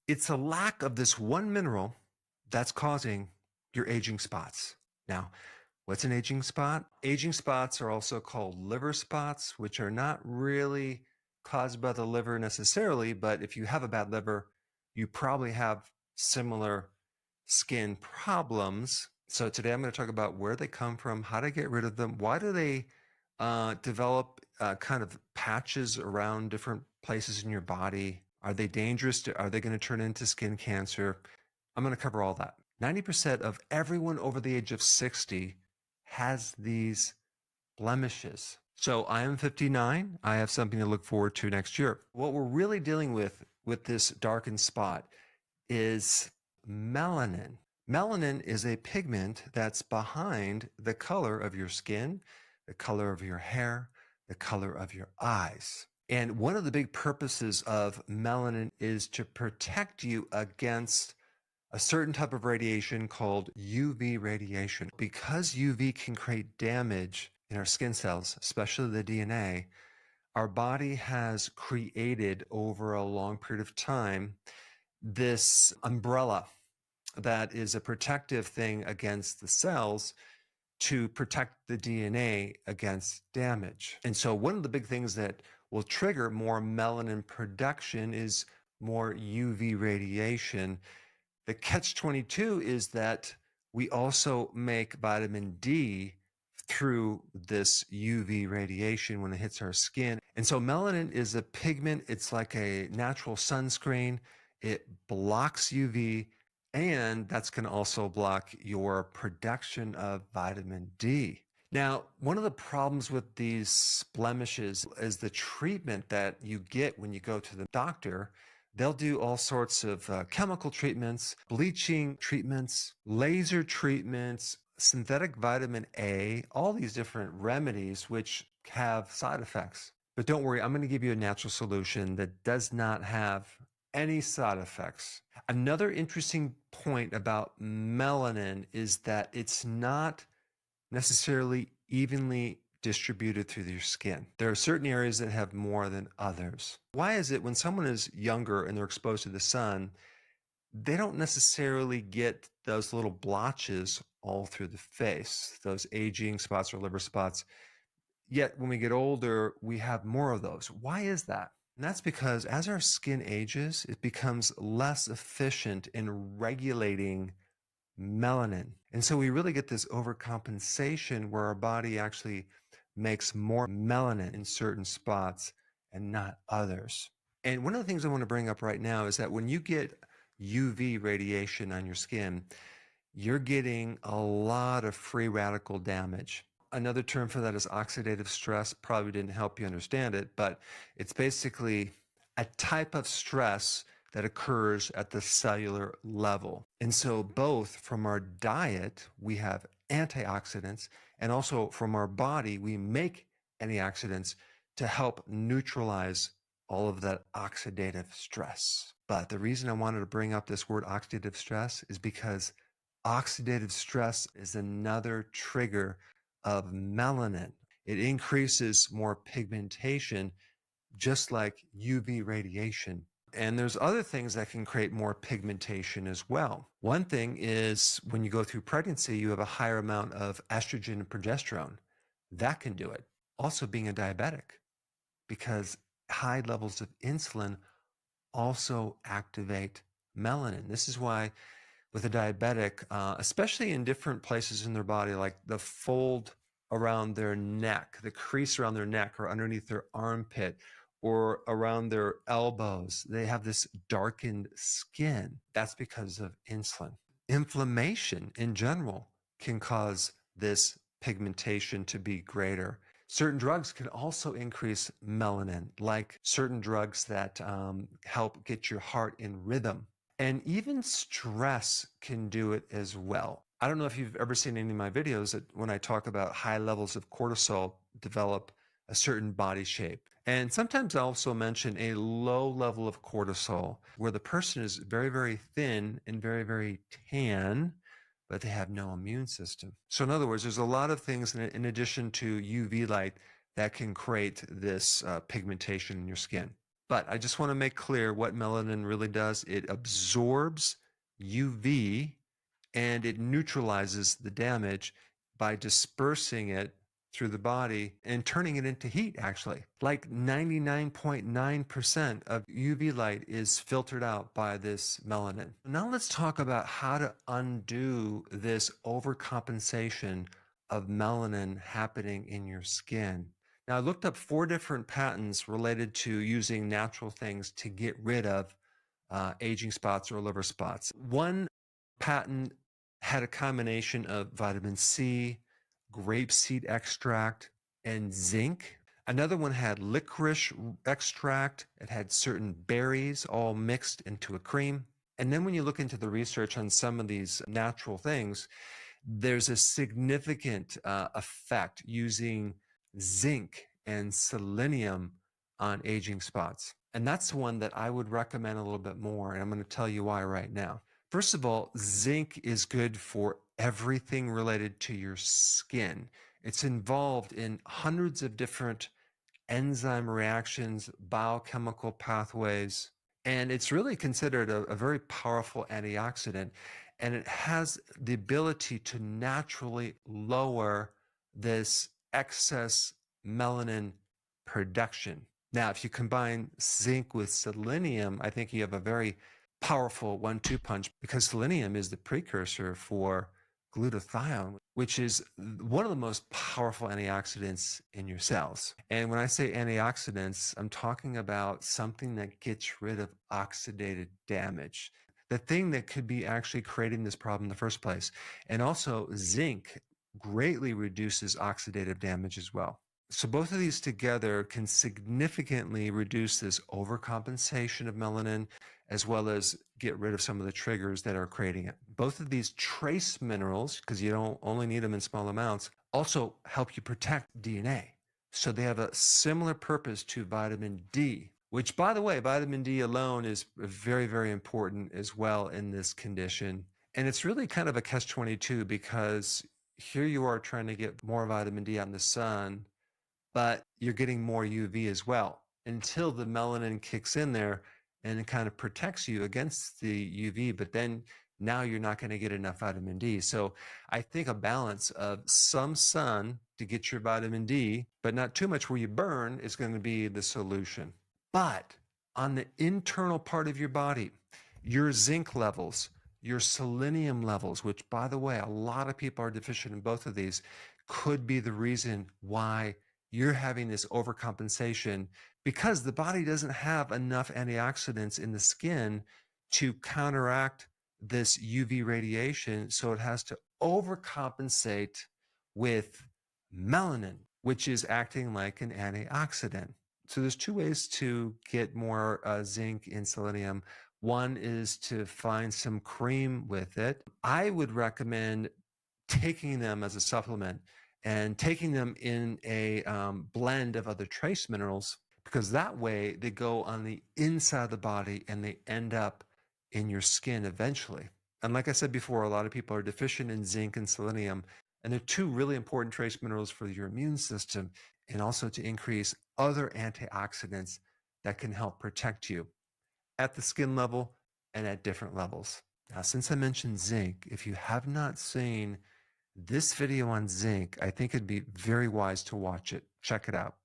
It's a lack of this one mineral that's causing your aging spots. Now, what's an aging spot? Aging spots are also called liver spots, which are not really caused by the liver necessarily, but if you have a bad liver, you probably have similar skin problems. So today I'm going to talk about where they come from, how to get rid of them, why do they develop kind of patches around different places in your body? Are they dangerous? Are they going to turn into skin cancer? I'm going to cover all that. 90% of everyone over the age of 60 has these blemishes. So I am 59. I have something to look forward to next year. What we're really dealing with this darkened spot is melanin. Melanin is a pigment that's behind the color of your skin, the color of your hair, the color of your eyes. And one of the big purposes of melanin is to protect you against a certain type of radiation called UV radiation. Because UV can create damage in our skin cells, especially the DNA, our body has created over a long period of time this umbrella that is a protective thing against the cells to protect the DNA against damage. And so one of the big things that will trigger more melanin production is more UV radiation. The catch-22 is that we also make vitamin D through this UV radiation when it hits our skin. And so melanin is a pigment. It's like a natural sunscreen. It blocks UV, and that's going to also block your production of vitamin D. Now, one of the problems with these blemishes is the treatment that you get when you go to the doctor. They'll do all sorts of chemical treatments, bleaching treatments, laser treatments, synthetic vitamin A, all these different remedies which have side effects. But don't worry, I'm going to give you a natural solution that does not have any side effects. Another interesting point about melanin is that it's not necessarily evenly distributed through your skin. There are certain areas that have more than others. Why is it when someone is younger and they're exposed to the sun, they don't necessarily get those little blotches all through the face, those aging spots or liver spots? Yet when we get older, we have more of those. Why is that? And that's because as our skin ages, it becomes less efficient in regulating melanin. And so we really get this overcompensation where our body actually makes more melanin in certain spots and not others. And one of the things I want to bring up right now is that when you get UV radiation on your skin, you're getting a lot of free radical damage. Another term for that is oxidative stress. Probably didn't help you understand it, but it's basically a type of stress that occurs at the cellular level. And so both from our diet, we have antioxidants, and also from our body, we make antioxidants to help neutralize all of that oxidative stress. But the reason I wanted to bring up this word oxidative stress is because oxidative stress is another trigger of melanin. It increases more pigmentation, just like UV radiation. And there's other things that can create more pigmentation as well. One thing is when you go through pregnancy, you have a higher amount of estrogen and progesterone. That can do it. Also being a diabetic, because high levels of insulin also activate melanin. This is why with a diabetic, especially in different places in their body, like the fold around their neck, the crease around their neck or underneath their armpit or around their elbows, they have this darkened skin. That's because of insulin. Inflammation in general can cause this pigmentation to be greater. Certain drugs can also increase melanin, like certain drugs that help get your heart in rhythm. And even stress can do it as well. I don't know if you've ever seen any of my videos that when I talk about high levels of cortisol develop a certain body shape. And sometimes I also mention a low level of cortisol where the person is very, very thin and very, very tan, but they have no immune system. So in other words, there's a lot of things in addition to UV light that can create this pigmentation in your skin. But I just want to make clear what melanin really does. It absorbs UV and it neutralizes the damage by dispersing it through the body and turning it into heat, actually. Like 99.9% of UV light is filtered out by this melanin. Now let's talk about how to undo this overcompensation of melanin happening in your skin. Now, I looked up 4 different patents related to using natural things to get rid of aging spots or liver spots. One patent had a combination of vitamin C, grapeseed extract, and zinc. Another one had licorice extract. It had certain berries all mixed into a cream. And then when you look into the research on some of these natural things, there's a significant effect using zinc and selenium on aging spots. And that's the one that I would recommend a little bit more. And I'm going to tell you why right now. First of all, zinc is good for everything related to your skin. It's involved in hundreds of different enzyme reactions, biochemical pathways, and it's really considered a very powerful antioxidant. And it has the ability to naturally lower this excess melanin production. Now, if you combine zinc with selenium, I think you have a very powerful 1-2 punch, because selenium is the precursor for glutathione, which is one of the most powerful antioxidants in your cells. And when I say antioxidants, I'm talking about something that gets rid of oxidative damage, the thing that could be actually creating this problem in the first place. And also, zinc greatly reduces oxidative damage as well. So both of these together can significantly reduce this overcompensation of melanin, as well as get rid of some of the triggers that are creating it. Both of these trace minerals, because you don't only need them in small amounts, also help you protect DNA. So they have a similar purpose to vitamin D, which, by the way, vitamin D alone is very, very important as well in this condition. And it's really kind of a catch-22, because here you are trying to get more vitamin D out in the sun, but you're getting more UV as well, until the melanin kicks in there and it kind of protects you against the UV, but then now you're not going to get enough vitamin D. So I think a balance of some sun to get your vitamin D, but not too much where you burn, is going to be the solution. But on the internal part of your body, your zinc levels, your selenium levels, which, by the way, a lot of people are deficient in both of these, could be the reason why you're having this overcompensation, because the body doesn't have enough antioxidants in the skin to counteract this UV radiation. So it has to overcompensate with melanin, which is acting like an antioxidant. So there's 2 ways to get more zinc and selenium. One is to find some cream with it. I would recommend taking them as a supplement and taking them in a blend of other trace minerals, because that way they go on the inside of the body and they end up in your skin eventually. And like I said before, a lot of people are deficient in zinc and selenium, and they're 2 really important trace minerals for your immune system, and also to increase other antioxidants that can help protect you at the skin level and at different levels. Now, since I mentioned zinc, if you have not seen this video on zinc, I think it'd be very wise to watch it. Check it out.